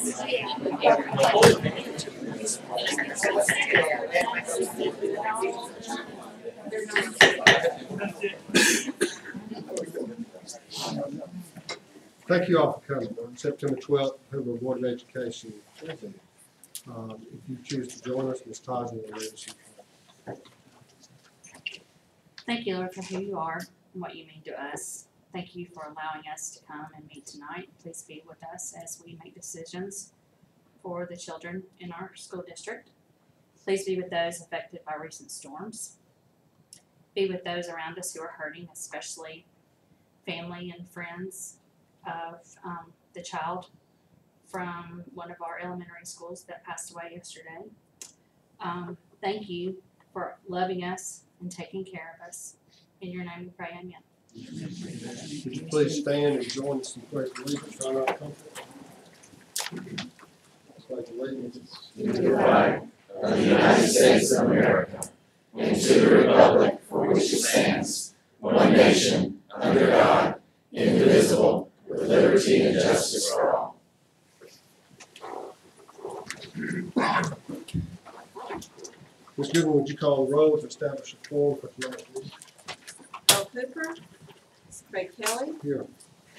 Thank you all for coming on September 12th, Hoover Board of Education. If you choose to join us, Ms. Tosman will lead us. Thank you, Lord, for who you are and what you mean to us. Thank you for allowing us to come and meet tonight. Please be with us as we make decisions for the children in our school district. Please be with those affected by recent storms. Be with those around us who are hurting, especially family and friends of the child from one of our elementary schools that passed away yesterday. Thank you for loving us and taking care of us. In your name we pray, amen. Would you please stand and join us in pledge of allegiance on our country? Pledge allegiance to the flag of the United States of America and to the republic for which it stands, one nation, under God, indivisible, with liberty and justice for all. Ms. Goodwin, would you call the roll to establish a quorum for tonight's meeting? Earl Cooper. Craig Kelly. Here.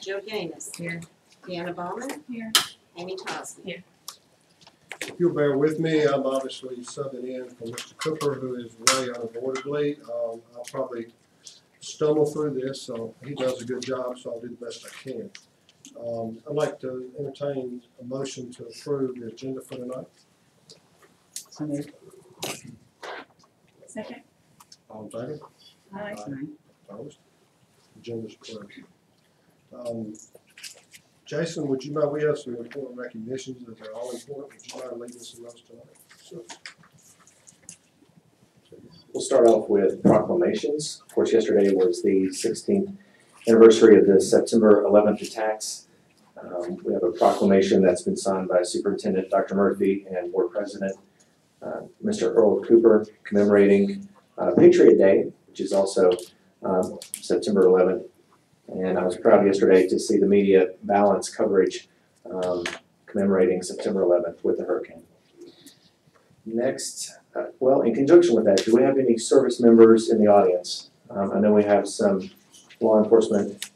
Joe Gaines. Here. Deanna Bowman. Here. Amy Tosman. Here. If you'll bear with me, I'm obviously subbing in for Mr. Cooper, who is away unavoidably. I'll probably stumble through this, so he does a good job, so I'll do the best I can. I'd like to entertain a motion to approve the agenda for tonight. So moved. Second. All in favor? Aye. Opposed? Agenda's approved. Jason, would you mind, we have some important recognitions that are all important. Would you mind leading us in those tonight? Sure. We'll start off with proclamations. Of course, yesterday was the 16th anniversary of the September 11th attacks. We have a proclamation that's been signed by Superintendent Dr. Murphy and Board President Mr. Earl Cooper, commemorating Patriot Day, which is also September 11th. And I was proud yesterday to see the media balance coverage commemorating September 11th with the hurricane. Next, well, in conjunction with that, do we have any service members in the audience? I know we have some law enforcement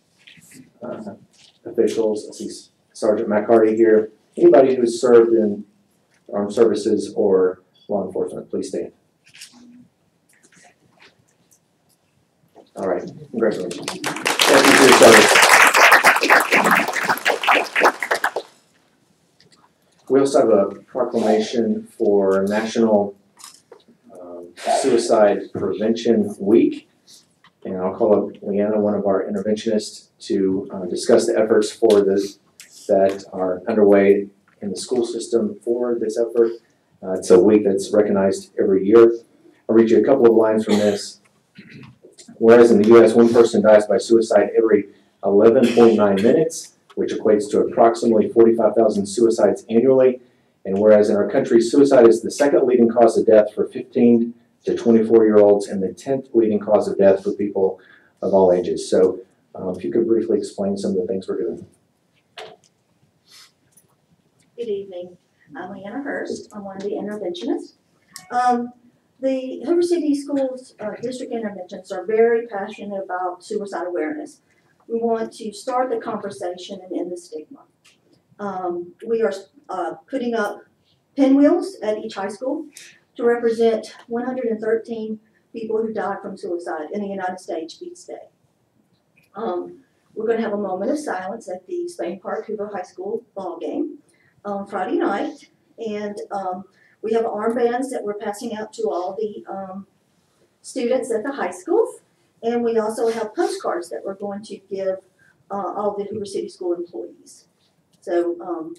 officials. I see Sergeant McCarty here. Anybody who's served in armed services or law enforcement, please stand. All right, congratulations. Thank you for your service. We also have a proclamation for National Suicide Prevention Week. And I'll call up Leanna, one of our interventionists, to discuss the efforts for this that are underway in the school system for this effort. It's a week that's recognized every year. I'll read you a couple of lines from this. Whereas in the U.S., one person dies by suicide every 11.9 minutes, which equates to approximately 45,000 suicides annually. And whereas in our country, suicide is the second leading cause of death for 15 to 24-year-olds and the 10th leading cause of death for people of all ages. So if you could briefly explain some of the things we're doing. Good evening. I'm Leanna Hurst. I'm one of the interventionists. The Hoover City Schools District Interventionists are very passionate about suicide awareness. We want to start the conversation and end the stigma. We are putting up pinwheels at each high school to represent 113 people who died from suicide in the United States each day. We're going to have a moment of silence at the Spain Park Hoover High School ball game on Friday night, and we have armbands that we're passing out to all the students at the high schools, and we also have postcards that we're going to give all the Hoover City School employees. So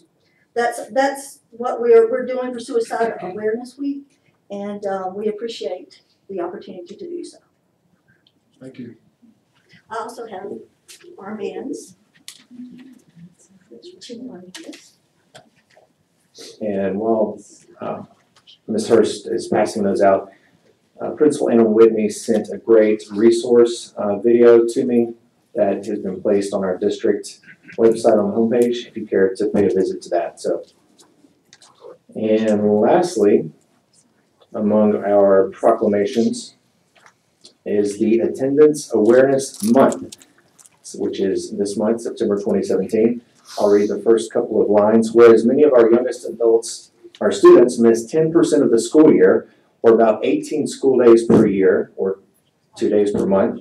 that's what we're doing for Suicide Awareness Week, and we appreciate the opportunity to do so. Thank you. I also have armbands. And while Ms. Hurst is passing those out, Principal Anna Whitney sent a great resource video to me that has been placed on our district website on the homepage if you care to pay a visit to that. So And lastly, among our proclamations is the Attendance Awareness Month, which is this month, September 2017. I'll read the first couple of lines. Whereas many of our youngest adults, our students, miss 10% of the school year, or about 18 school days per year, or 2 days per month.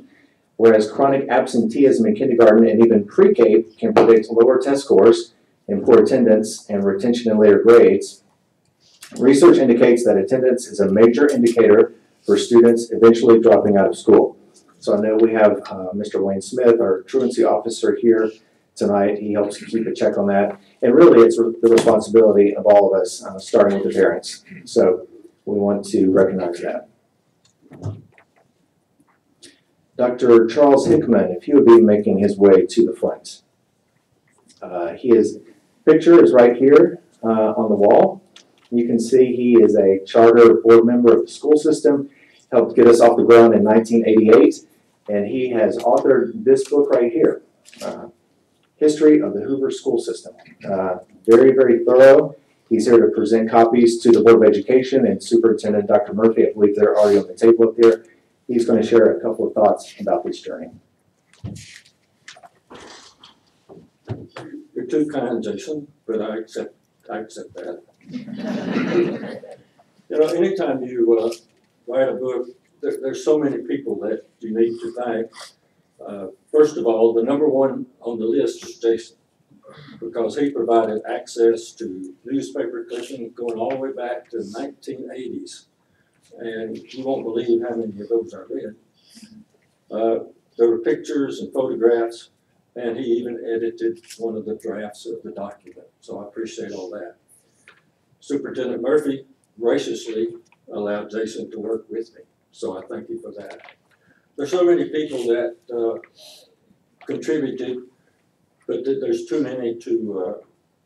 Whereas chronic absenteeism in kindergarten and even pre-K can predict lower test scores and poor attendance and retention in later grades. Research indicates that attendance is a major indicator for students eventually dropping out of school. So I know we have Mr. Wayne Smith, our truancy officer, here tonight. He helps keep a check on that. And really, it's the responsibility of all of us, starting with the parents. So we want to recognize that. Dr. Charles Hickman, if he would be making his way to the front. His picture is right here on the wall. You can see he is a charter board member of the school system, helped get us off the ground in 1988, and he has authored this book right here, History of the Hoover School System. Very, very thorough. He's here to present copies to the Board of Education and Superintendent Dr. Murphy. I believe they're already on the table up there. He's going to share a couple of thoughts about this journey. You're too kind, Jason, but I accept that. You know, anytime you write a book, there's so many people that you need to thank. First of all, the number one on the list is Jason, because he provided access to newspaper clippings going all the way back to the 1980s. And you won't believe how many of those I read. There were pictures and photographs, and he even edited one of the drafts of the document. So I appreciate all that. Superintendent Murphy graciously allowed Jason to work with me, so I thank you for that. There's so many people that contributed, but there's too many to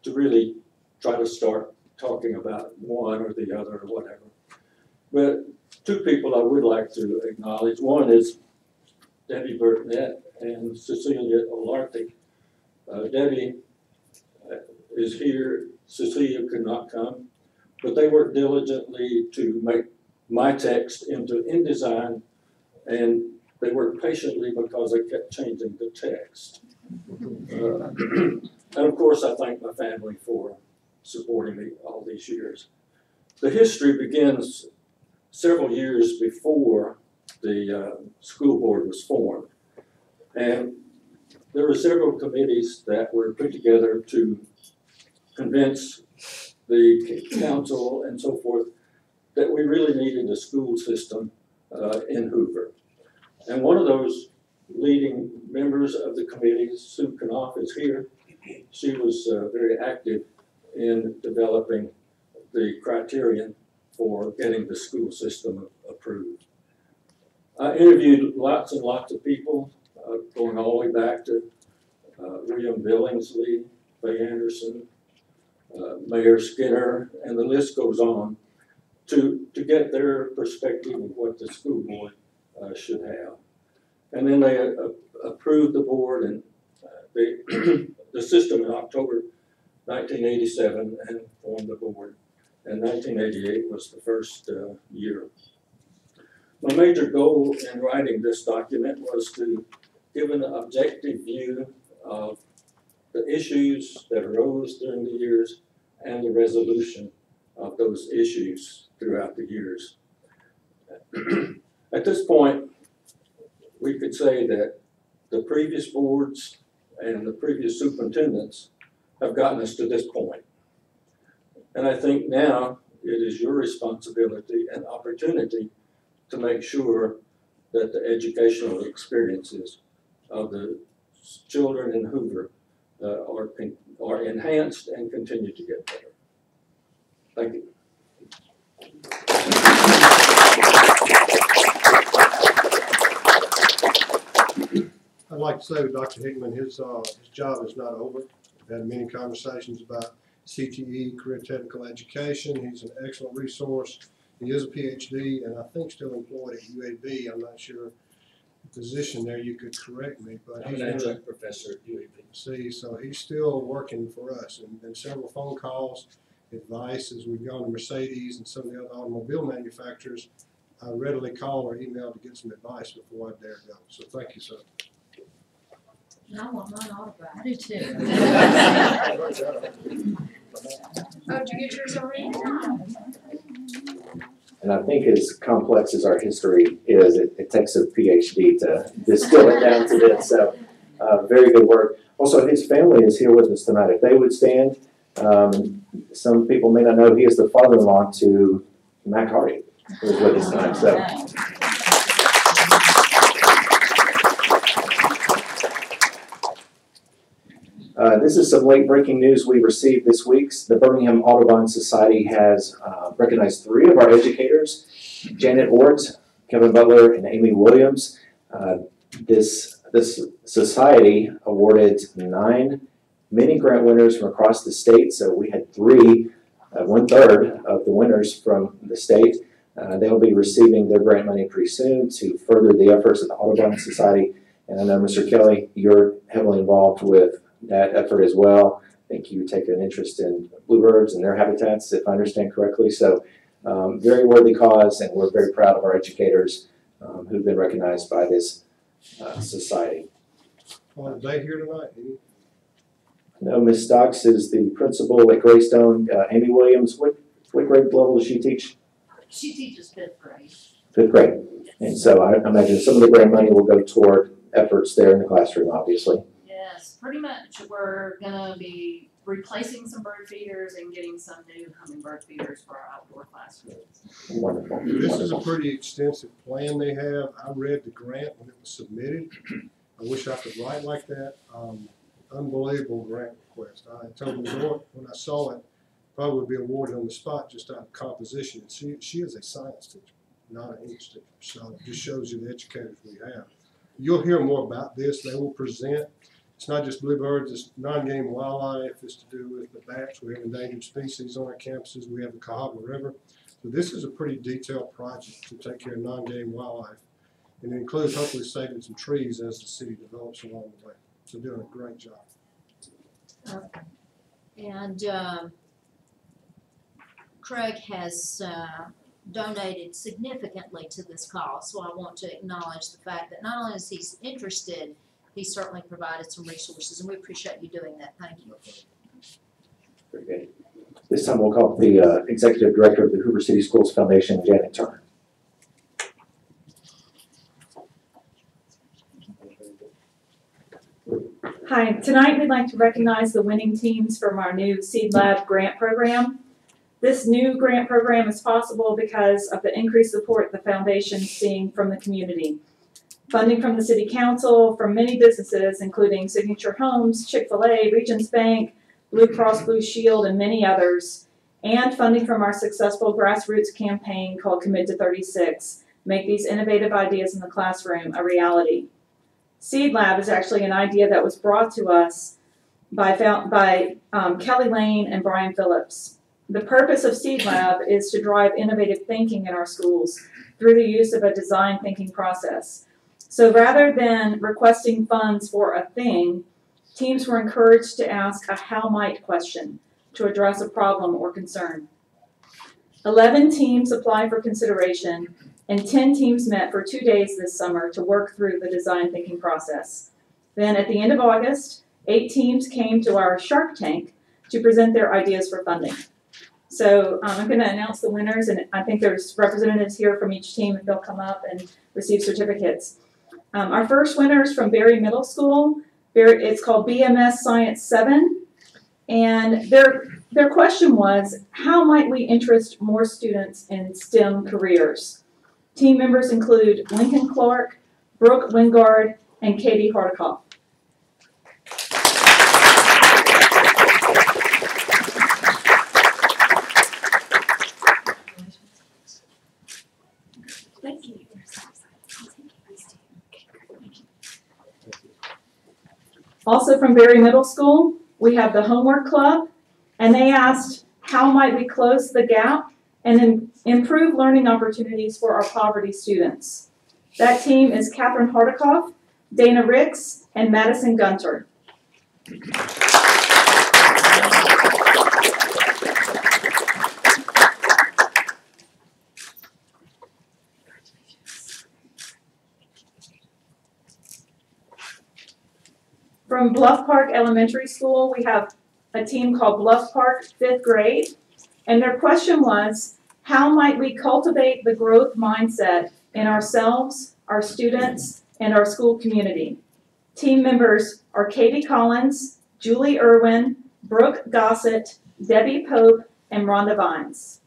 really try to start talking about one or the other or whatever. But two people I would like to acknowledge. One is Debbie Burtnett and Cecilia Olarte. Debbie is here. Cecilia could not come, but they worked diligently to make my text into InDesign, and they worked patiently because I kept changing the text. And of course, I thank my family for supporting me all these years. The history begins several years before the school board was formed. And there were several committees that were put together to convince the council and so forth that we really needed a school system in Hoover. And one of those leading members of the committee, Sue Knopf, is here. She was very active in developing the criterion for getting the school system approved. I interviewed lots and lots of people, going all the way back to William Billingsley, Faye Anderson, Mayor Skinner, and the list goes on, to get their perspective of what the school board should have. And then they approved the board and the system in October 1987 and formed the board. And 1988 was the first year. My major goal in writing this document was to give an objective view of the issues that arose during the years and the resolution of those issues throughout the years. At this point, we could say that the previous boards and the previous superintendents have gotten us to this point. And I think now it is your responsibility and opportunity to make sure that the educational experiences of the children in Hoover are enhanced and continue to get better. Thank you. I'd like to say with Dr. Hickman, his job is not over. We've had many conversations about CTE, career technical education. He's an excellent resource. He is a PhD and I think still employed at UAB. I'm not sure the position there, you could correct me, but I'm he's an adjunct professor at UAB. See, so he's still working for us and several phone calls. advice as we've gone to Mercedes and some of the other automobile manufacturers. I readily call or email to get some advice before I dare go. So thank you, sir. I want mine autographed. I do too. Oh, did you get yours already? And I think as complex as our history is, it takes a PhD to distill it down to this. So, very good work. Also, his family is here with us tonight. If they would stand, some people may not know he is the father-in-law to Mac Hardy, who is with us tonight. So. This is some late-breaking news we received this week. The Birmingham Audubon Society has recognized 3 of our educators, Janet Ort, Kevin Butler, and Amy Williams. This society awarded 9 mini grant winners from across the state. So we had 3, 1/3 of the winners from the state. They will be receiving their grant money pretty soon to further the efforts of the Audubon Society. And I know, Mr. Kelly, you're heavily involved with that effort as well. I think you take an interest in bluebirds and their habitats, if I understand correctly. So very worthy cause, and we're very proud of our educators who've been recognized by this society. Are they here tonight? No, Ms. Stocks is the principal at Greystone. Amy Williams, what grade level does she teach? She teaches 5th grade. 5th grade. And so I imagine some of the grant money will go toward efforts there in the classroom, obviously. Yes, pretty much we're gonna be replacing some bird feeders and getting some new hummingbird feeders for our outdoor classrooms. Wonderful. This is a Wonderful. pretty extensive plan they have. I read the grant when it was submitted. I wish I could write like that. Unbelievable grant request. I told the Lord when I saw it, probably would be awarded on the spot just out of composition. She is a science teacher, not an English teacher. So it just shows you the educators we have. You'll hear more about this. They will present. It's not just bluebirds, it's non-game wildlife. It's to do with the bats. We have endangered species on our campuses. We have the Cahaba River. So this is a pretty detailed project to take care of non-game wildlife. And it includes hopefully saving some trees as the city develops along the way. So doing a great job. And Craig has donated significantly to this cause, so I want to acknowledge the fact that not only is he interested, he certainly provided some resources, and we appreciate you doing that. Thank you. Very good. This time we'll call the Executive Director of the Hoover City Schools Foundation, Janet Turner. Hi, tonight we'd like to recognize the winning teams from our new Seed Lab grant program. This new grant program is possible because of the increased support the foundation is seeing from the community. Funding from the City Council, from many businesses, including Signature Homes, Chick-fil-A, Regions Bank, Blue Cross Blue Shield, and many others, and funding from our successful grassroots campaign called Commit to 36, make these innovative ideas in the classroom a reality. Seed Lab is actually an idea that was brought to us by Kelly Lane and Brian Phillips. The purpose of Seed Lab is to drive innovative thinking in our schools through the use of a design thinking process. So rather than requesting funds for a thing, teams were encouraged to ask a how might question to address a problem or concern. 11 teams applied for consideration, and 10 teams met for 2 days this summer to work through the design thinking process. Then at the end of August, 8 teams came to our Shark Tank to present their ideas for funding. So I'm going to announce the winners, and I think there's representatives here from each team if they'll come up and receive certificates. Our first winner is from Berry Middle School. It's called BMS Science 7, and their question was, how might we interest more students in STEM careers? Team members include Lincoln Clark, Brooke Wingard, and Katie Hardikoff. Thank you. Also from Berry Middle School, we have the Homework Club, and they asked, how might we close the gap and improve learning opportunities for our poverty students? That team is Catherine Hardikoff, Dana Ricks, and Madison Gunter. Bluff Park Elementary School, we have a team called Bluff Park 5th grade. And their question was, how might we cultivate the growth mindset in ourselves, our students, and our school community? Team members are Katie Collins, Julie Irwin, Brooke Gossett, Debbie Pope, and Rhonda Vines.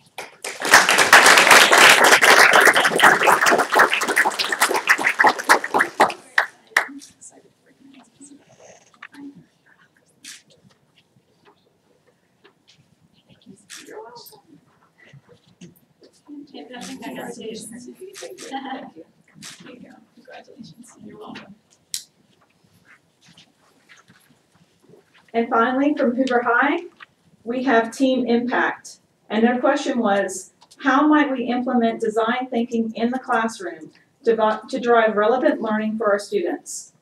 I think I got two. Congratulations. You're welcome. And finally, from Hoover High, we have Team Impact. And their question was, how might we implement design thinking in the classroom to drive relevant learning for our students?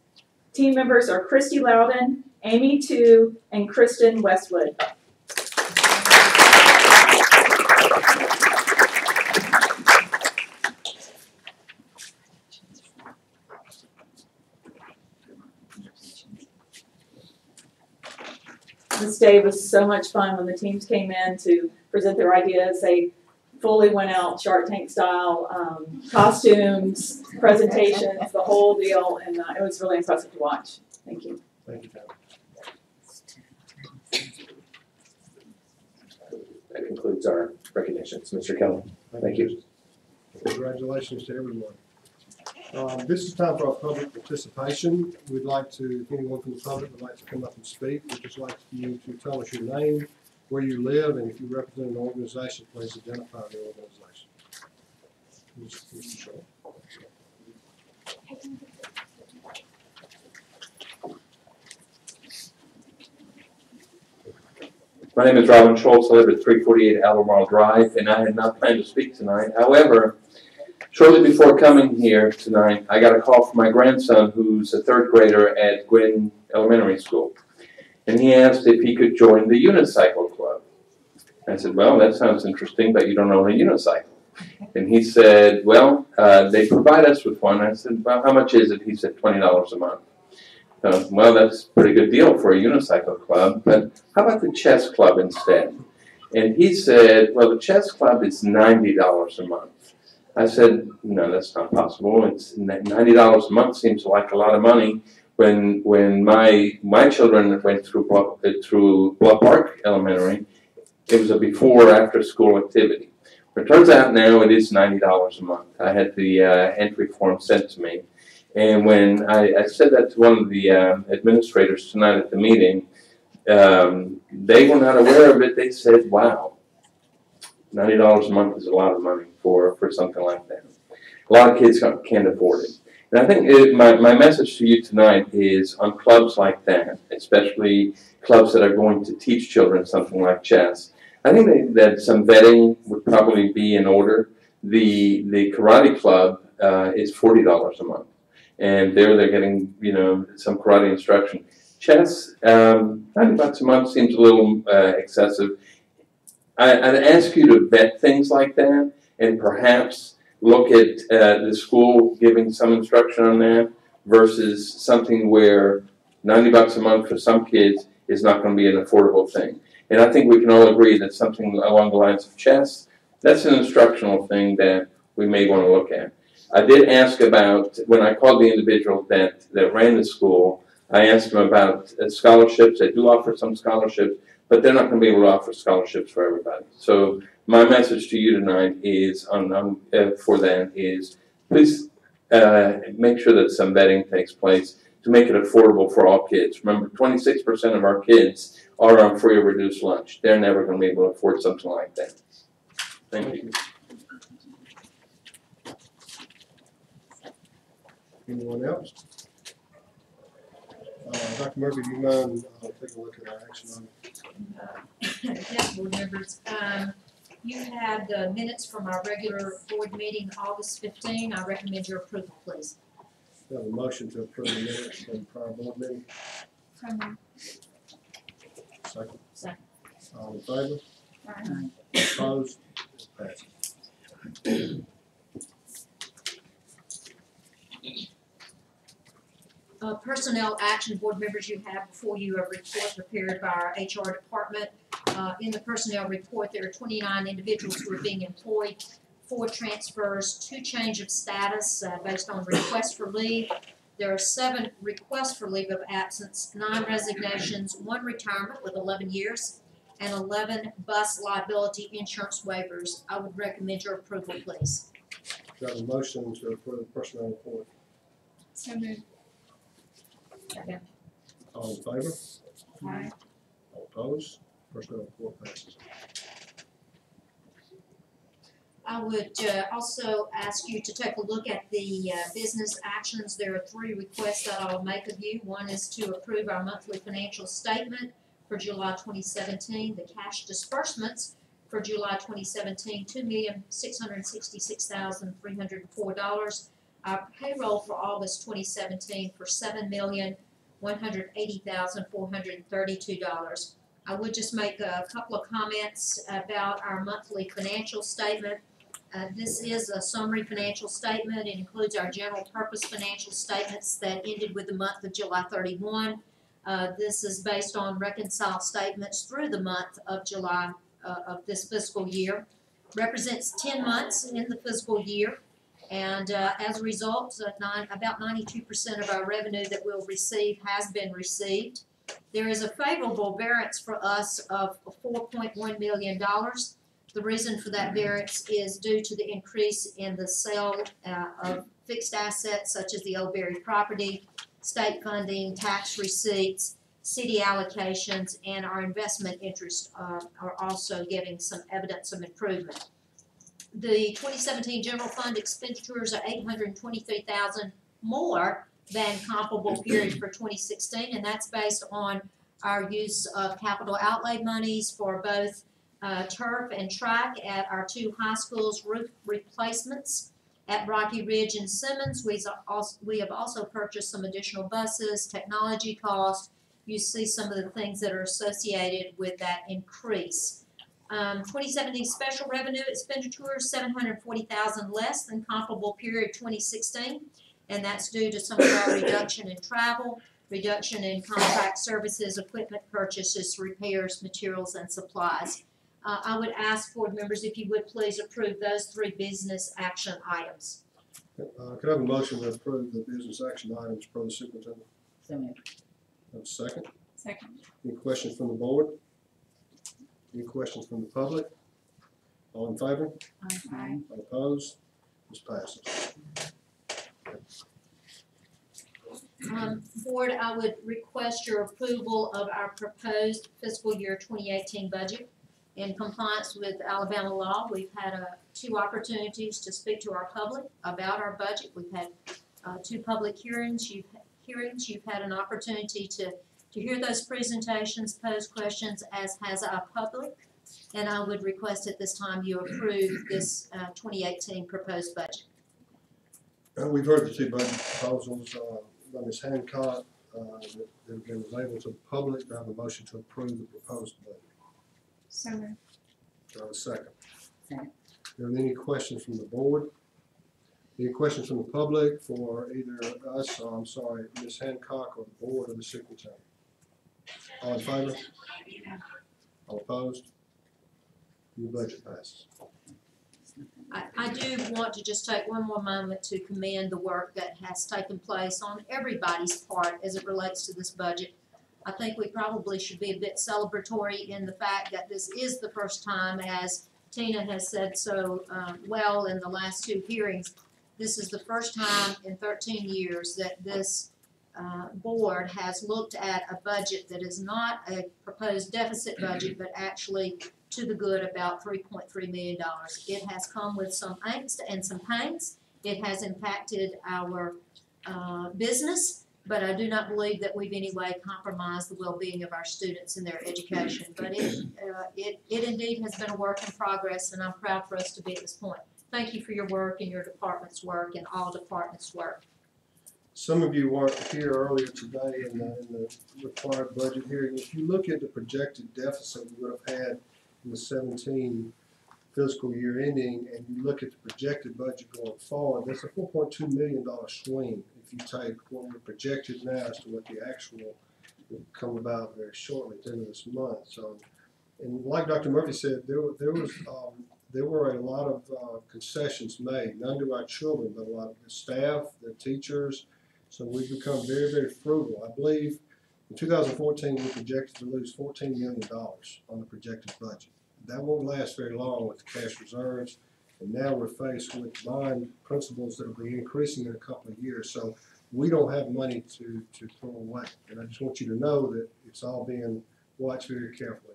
Team members are Christy Loudon, Amy Tu, and Kristen Westwood. This day was so much fun when the teams came in to present their ideas. They fully went out Shark Tank style, costumes, presentations, the whole deal, and it was really impressive to watch. Thank you. Thank you, Tom. That concludes our recognitions. Mr. Kelly, thank you. Congratulations to everyone. This is time for our public participation. We'd like to, if anyone from the public would like to come up and speak, we'd just like you to tell us your name, where you live, and if you represent an organization, please identify the organization. Mr. Shaw. My name is Robin Schultz. I live at 348 Albemarle Drive, and I had not planned to speak tonight. However, shortly before coming here tonight, I got a call from my grandson, who's a third grader at Gwynn Elementary School. And he asked if he could join the unicycle club. I said, well, that sounds interesting, but you don't own a unicycle. And he said, well, they provide us with one. I said, well, how much is it? He said, $20 a month. Well, that's a pretty good deal for a unicycle club, but how about the chess club instead? And he said, well, the chess club is $90 a month. I said, no, that's not possible. It's $90 a month seems like a lot of money. When my children went through Bluff Park Elementary, it was a before or after school activity. But it turns out now it is $90 a month. I had the entry form sent to me. And when I said that to one of the administrators tonight at the meeting, they were not aware of it. They said, wow, $90 a month is a lot of money for something like that. A lot of kids can't afford it. And I think my message to you tonight is on clubs like that, especially clubs that are going to teach children something like chess. I think that some vetting would probably be in order. The karate club is $40 a month. And they're getting, some karate instruction. Chess, $90 a month seems a little excessive. I'd ask you to vet things like that and perhaps look at the school giving some instruction on that versus something where $90 a month for some kids is not going to be an affordable thing. And I think we can all agree that something along the lines of chess, that's an instructional thing that we may want to look at. I did ask about, when I called the individual that ran the school, I asked him about scholarships. They do offer some scholarships, but they're not going to be able to offer scholarships for everybody. So my message to you tonight is, for that is, please make sure that some vetting takes place to make it affordable for all kids. Remember, 26% of our kids are on free or reduced lunch. They're never going to be able to afford something like that. Thank you. Anyone else? Dr. Murphy, do you mind taking a look at our action item? Yes, board members. You had minutes from our regular board meeting, August 15. I recommend your approval, please. We have a motion to approve the minutes from the prior board meeting. Second. Second. All in favor? Aye. Opposed? Passes. Personnel action, board members, you have before you a report prepared by our HR department. In the personnel report, there are 29 individuals who are being employed, 4 transfers, 2 change of status based on request for leave. There are 7 requests for leave of absence, 9 resignations, 1 retirement with 11 years, and 11 bus liability insurance waivers. I would recommend your approval, please. Do I have a motion to approve the personnel report? So moved. All in favor? Aye. All opposed? Personnel report passes. I would also ask you to take a look at the business actions. There are 3 requests that I'll make of you. One is to approve our monthly financial statement for July 2017, the cash disbursements for July 2017, $2,666,304. Our payroll for August 2017 for $7,180,432. I would just make a couple of comments about our monthly financial statement. This is a summary financial statement. It includes our general purpose financial statements that ended with the month of July 31. This is based on reconciled statements through the month of July of this fiscal year. Represents 10 months in the fiscal year. And as a result, about 92% of our revenue that we'll receive has been received. There is a favorable variance for us of $4.1 million. The reason for that variance is due to the increase in the sale of fixed assets such as the Old Berry property, state funding, tax receipts, city allocations, and our investment interests are also giving some evidence of improvement. The 2017 general fund expenditures are $823,000 more than comparable period for 2016, and that's based on our use of capital outlay monies for both turf and track at our 2 high schools, roof replacements at Rocky Ridge and Simmons. We have also purchased some additional buses, technology costs. You see some of the things that are associated with that increase. 2017 special revenue expenditures, $740,000 less than comparable period 2016, and that's due to some of our reduction in travel, reduction in contract services, equipment purchases, repairs, materials, and supplies. I would ask board members if you would please approve those 3 business action items. Could I have a motion to approve the business action items per the superintendent? So moved. Have a second? Second. Any questions from the board? Any questions from the public? All in favor? Aye. All opposed? This passes. Board, I would request your approval of our proposed fiscal year 2018 budget. In compliance with Alabama law, we've had 2 opportunities to speak to our public about our budget. We've had 2 public hearings. You've had an opportunity to hear those presentations, pose questions, as has our public. And I would request at this time you approve this 2018 proposed budget. We've heard the 2 budget proposals by Ms. Hancock that have been labeled to the public. Do I have a motion to approve the proposed budget? So moved. Do I have a second? Second. Are there any questions from the board? Any questions from the public for either us, Ms. Hancock, or the board, or the superintendent? All in favor? All opposed? Your budget passes. I do want to just take one more moment to commend the work that has taken place on everybody's part as it relates to this budget. I think we probably should be a bit celebratory in the fact that this is the first time, as Tina has said so well in the last 2 hearings, this is the first time in 13 years that this board has looked at a budget that is not a proposed deficit budget, but actually to the good about $3.3 million. It has come with some angst and some pains. It has impacted our business, but I do not believe that we've in any way compromised the well-being of our students and their education. But it indeed has been a work in progress, and I'm proud for us to be at this point. Thank you for your work and your department's work and all departments' work. Some of you weren't here earlier today in the required budget hearing. If you look at the projected deficit we would have had in the 17 fiscal year ending, and you look at the projected budget going forward, that's a $4.2 million swing if you take what we're projected now as to what the actual will come about very shortly at the end of this month. So, and like Dr. Murphy said, there were a lot of concessions made, none to our children, but a lot of the staff, the teachers. So we've become very, very frugal. I believe in 2014 we projected to lose $14 million on the projected budget. That won't last very long with the cash reserves, and now we're faced with bond principles that will be increasing in a couple of years. So we don't have money to throw away, and I just want you to know that it's all being watched very carefully.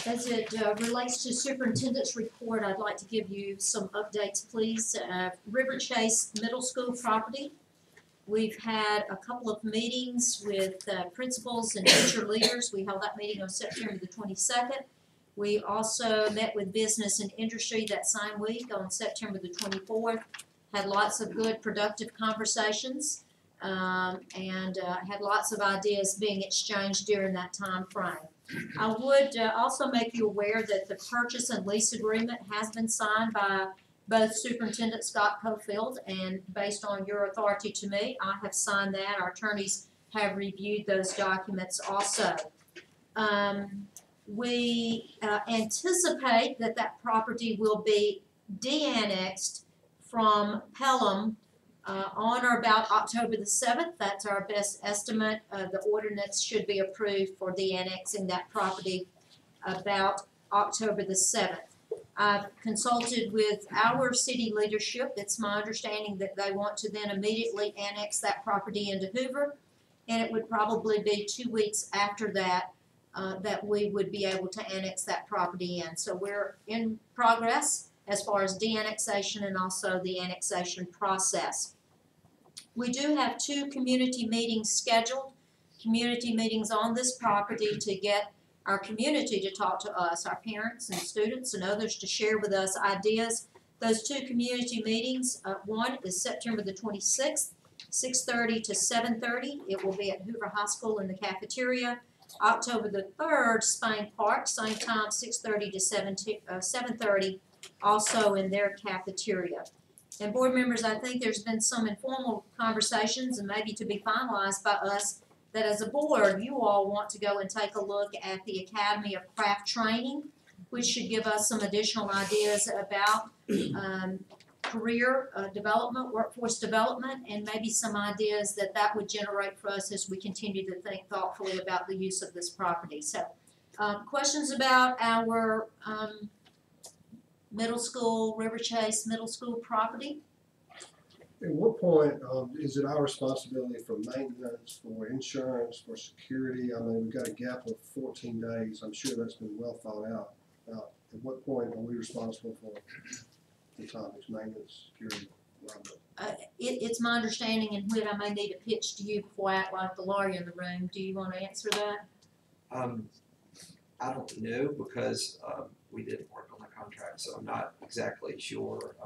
As it relates to superintendent's report, I'd like to give you some updates, please. River Chase Middle School property. We've had a couple of meetings with principals and teacher leaders. We held that meeting on September the 22nd. We also met with business and industry that same week on September the 24th. Had lots of good, productive conversations, and had lots of ideas being exchanged during that time frame. I would also make you aware that the purchase and lease agreement has been signed by both Superintendent Scott Cofield, and based on your authority to me, I have signed that. Our attorneys have reviewed those documents also. We anticipate that that property will be de-annexed from Pelham on or about October the 7th. That's our best estimate. The ordinance should be approved for de-annexing that property about October the 7th. I've consulted with our city leadership. It's my understanding that they want to then immediately annex that property into Hoover, and it would probably be 2 weeks after that that we would be able to annex that property in. So we're in progress as far as de-annexation and also the annexation process. We do have 2 community meetings scheduled, community meetings on this property to get our community to talk to us, our parents and students and others to share with us ideas. Those 2 community meetings, one is September the 26th, 6:30 to 7:30. It will be at Hoover High School in the cafeteria. October the 3rd, Spain Park, same time, 6:30 to 7:30, also in their cafeteria. And board members, I think there's been some informal conversations and maybe to be finalized by us that as a board, you all want to go and take a look at the Academy of Craft Training, which should give us some additional ideas about career development, workforce development, and maybe some ideas that that would generate for us as we continue to think thoughtfully about the use of this property. So, questions about our middle school, River Chase Middle School property? At what point is it our responsibility for maintenance, for insurance, for security? I mean, we've got a gap of 14 days. I'm sure that's been well thought out. At what point are we responsible for the topics, maintenance, security, It's my understanding, and Whit, I may need a pitch to you before I act like the lawyer in the room. Do you want to answer that? I don't know because we didn't work on the contract, so I'm not exactly sure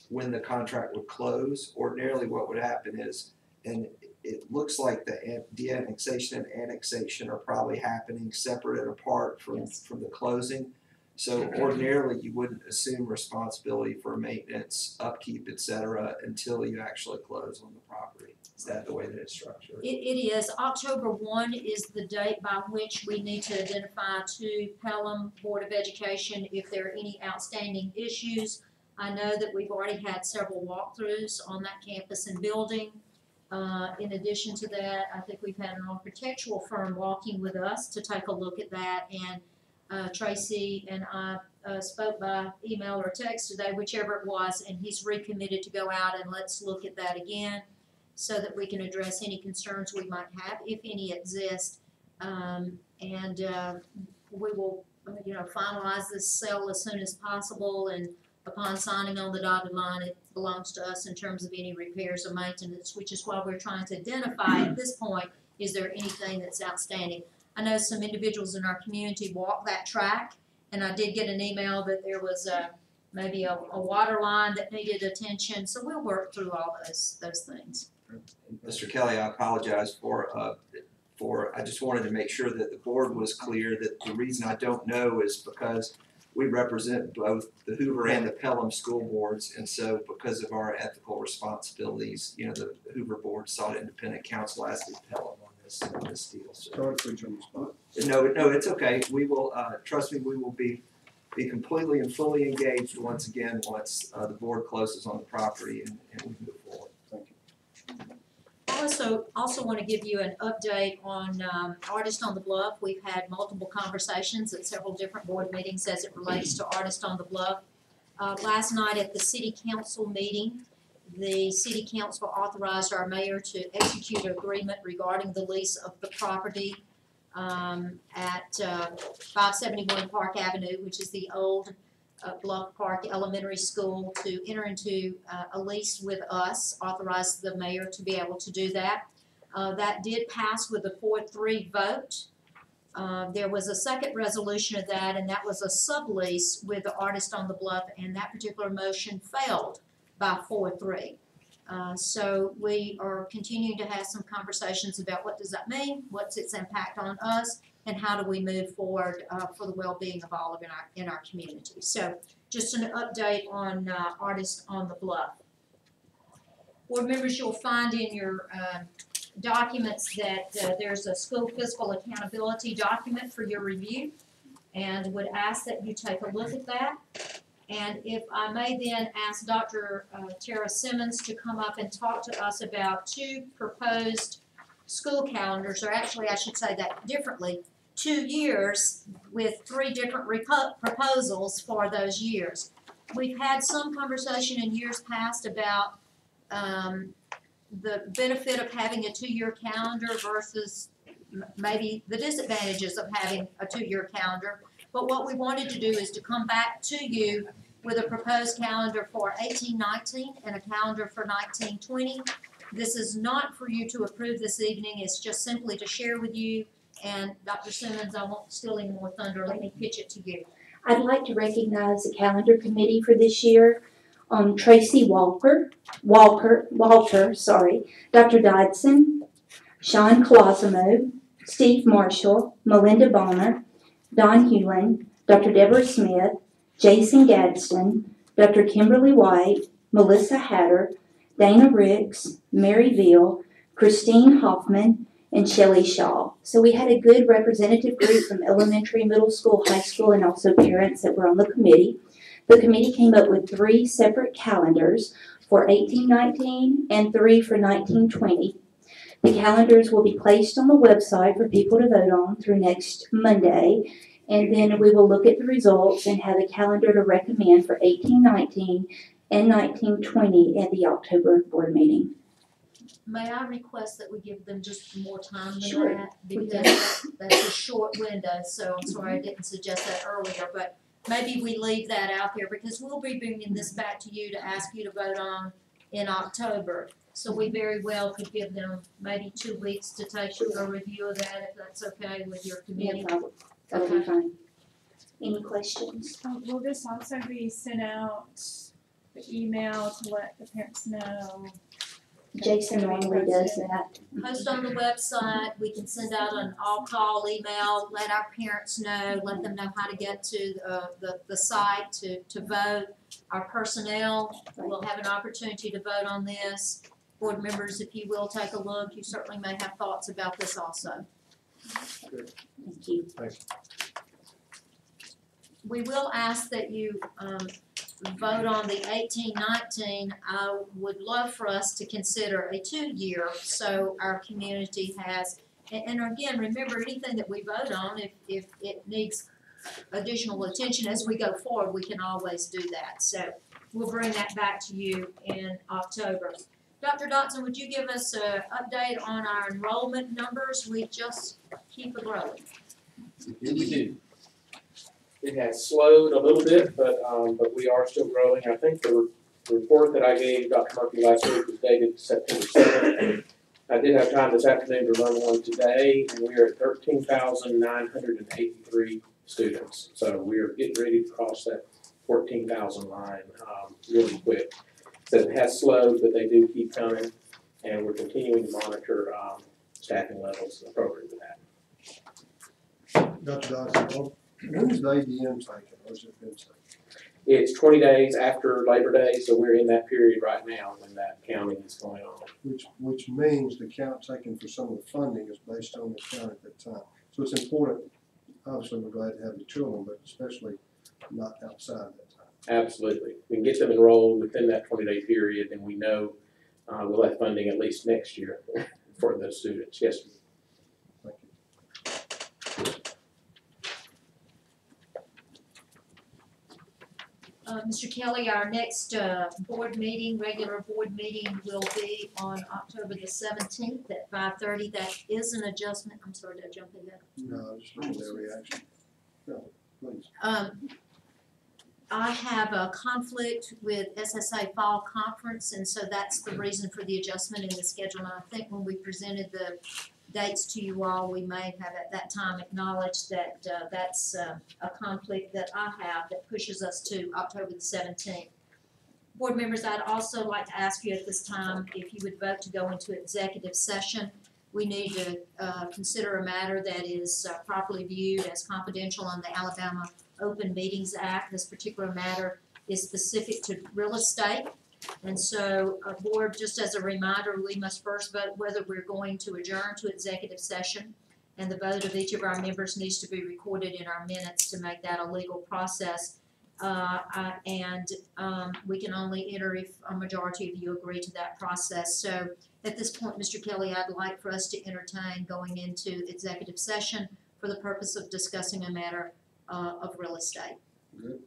when the contract would close. Ordinarily what would happen is, and it looks like the de-annexation and annexation are probably happening separate and apart from the closing. So ordinarily you wouldn't assume responsibility for maintenance, upkeep, etc. until you actually close on the property. Is that the way that it's structured? It is. October 1 is the date by which we need to identify to Pelham Board of Education if there are any outstanding issues. I know that we've already had several walkthroughs on that campus and building. In addition to that, I think we've had an architectural firm walking with us to take a look at that, and Tracy and I spoke by email or text today, whichever it was, and he's recommitted to go out and let's look at that again so that we can address any concerns we might have, if any exist. We will, finalize this sale as soon as possible, and upon signing on the dotted line, it belongs to us in terms of any repairs or maintenance, which is why we're trying to identify at this point, is there anything that's outstanding? I know some individuals in our community walk that track, and I did get an email that there was maybe a water line that needed attention, so we'll work through all those things. Mr. Kelly, I apologize for, I just wanted to make sure that the board was clear that the reason I don't know is because we represent both the Hoover and the Pelham school boards, and so because of our ethical responsibilities, you know, the Hoover board sought independent counsel as did Pelham on this deal. So, Sorry to put you on the spot. no, it's okay. We will, trust me, we will be completely and fully engaged once again, once the board closes on the property and we move forward. Thank you. I also want to give you an update on Artist on the Bluff. We've had multiple conversations at several different board meetings as it relates to Artist on the Bluff. Last night at the city council meeting, the city council authorized our mayor to execute an agreement regarding the lease of the property at 571 Park Avenue, which is the old Bluff Park Elementary School, to enter into a lease with us, authorized the mayor to be able to do that. That did pass with a 4-3 vote. There was a second resolution of that, and that was a sublease with the Artist on the Bluff, and that particular motion failed by 4-3. So we are continuing to have some conversations about what does that mean, what's its impact on us, and how do we move forward for the well-being of all of in our community. So just an update on Artist on the Bluff. Board members, you'll find in your documents that there's a school fiscal accountability document for your review, and would ask that you take a look at that. And if I may then ask Dr. Tara Simmons to come up and talk to us about 2 proposed school calendars, or actually I should say that differently, 2 years with 3 different proposals for those years. We've had some conversation in years past about the benefit of having a 2-year calendar versus maybe the disadvantages of having a 2-year calendar. But what we wanted to do is to come back to you with a proposed calendar for 18-19 and a calendar for 19-20. This is not for you to approve this evening, it's just simply to share with you. And Dr. Simmons, I won't steal any more thunder, let me pitch it to you. I'd like to recognize the calendar committee for this year. Tracy Walter, Dr. Dodson, Sean Colosimo, Steve Marshall, Melinda Bonner, Don Hewlin, Dr. Deborah Smith, Jason Gadsden, Dr. Kimberly White, Melissa Hatter, Dana Ricks, Mary Veal, Christine Hoffman, and Shelley Shaw. So we had a good representative group from elementary, middle school, high school, and also parents that were on the committee. The committee came up with 3 separate calendars for 18-19 and 3 for 19-20. The calendars will be placed on the website for people to vote on through next Monday, and then we will look at the results and have a calendar to recommend for 18-19 and 19-20 at the October board meeting. May I request that we give them just more time than Sure. that? Because that's a short window, so I'm sorry I didn't suggest that earlier, but maybe we leave that out there because we'll be bringing this back to you to ask you to vote on in October. So we very well could give them maybe 2 weeks to take a review of that, if that's okay with your committee. That'll be fine. Any questions? Will this also be sent out, the email to let the parents know? Jason normally does that. Post on the website, we can send out an all-call email, let our parents know, let them know how to get to the site to vote. Our personnel will have an opportunity to vote on this. Board members, if you will take a look, you certainly may have thoughts about this also. Thank you. Thanks. We will ask that you vote on the 18-19. I would love for us to consider a 2-year, so our community has, and again, remember, anything that we vote on, if it needs additional attention as we go forward, we can always do that. So we'll bring that back to you in October. Dr. Dotson, would you give us an update on our enrollment numbers? We just keep it growing. Here we do. It has slowed a little bit, but we are still growing. I think the report that I gave Dr. Murphy last week was dated September 7th. I did have time this afternoon to run one today, and we are at 13,983 students. So we are getting ready to cross that 14,000 line really quick. So it has slowed, but they do keep coming. and we're continuing to monitor staffing levels appropriate to that. Dr. Dodson, when is the ADM taken, or has it been taken? It's 20 days after Labor Day, so we're in that period right now when that counting is going on. Which means the count taken for some of the funding is based on the count at that time. So it's important, obviously we're glad to have the children, but especially not outside that time. Absolutely. We can get them enrolled within that 20-day period, and we know we'll have funding at least next year for those students. Yes, sir. Thank you. Mr. Kelly, our next board meeting, regular board meeting will be on October the 17th at 5:30. That is an adjustment. I'm sorry, did I jump in there? No, just looking at their reaction. No, please. I have a conflict with SSA Fall Conference, and so that's the reason for the adjustment in the schedule. And I think when we presented the dates to you all, we may have at that time acknowledged that that's a conflict that I have that pushes us to October the 17th. Board members, I'd also like to ask you at this time if you would vote to go into executive session. We need to consider a matter that is properly viewed as confidential on the Alabama Open Meetings Act. This particular matter is specific to real estate. And so, board, just as a reminder, we must first vote whether we're going to adjourn to executive session. And the vote of each of our members needs to be recorded in our minutes to make that a legal process. We can only enter if a majority of you agree to that process. So at this point, Mr. Kelly, I'd like for us to entertain going into executive session for the purpose of discussing a matter of real estate. Good.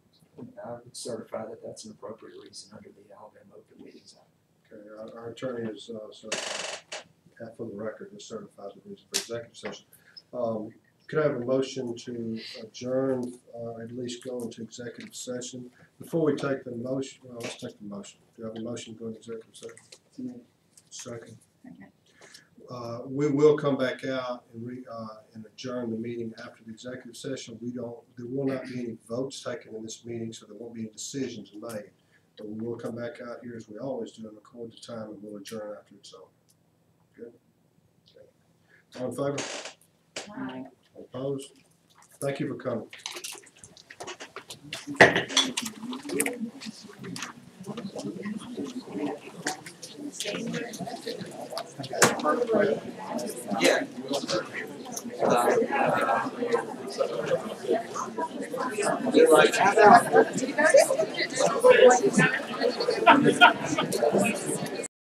I would certify that that's an appropriate reason under the Alabama Open Meetings Act. Okay, our attorney is certified, for the record, is certified the reason for executive session. Could I have a motion to adjourn, at least go into executive session? Before we take the motion, well, let's take the motion. Do you have a motion to go into executive session? Second. Okay. We will come back out and adjourn the meeting after the executive session. There will not be any votes taken in this meeting, so there won't be any decisions made. But we will come back out here as we always do and record the time, and we'll adjourn after it's over. Good? Okay. All in favor? Aye. Opposed? Thank you for coming. Yeah. You're like,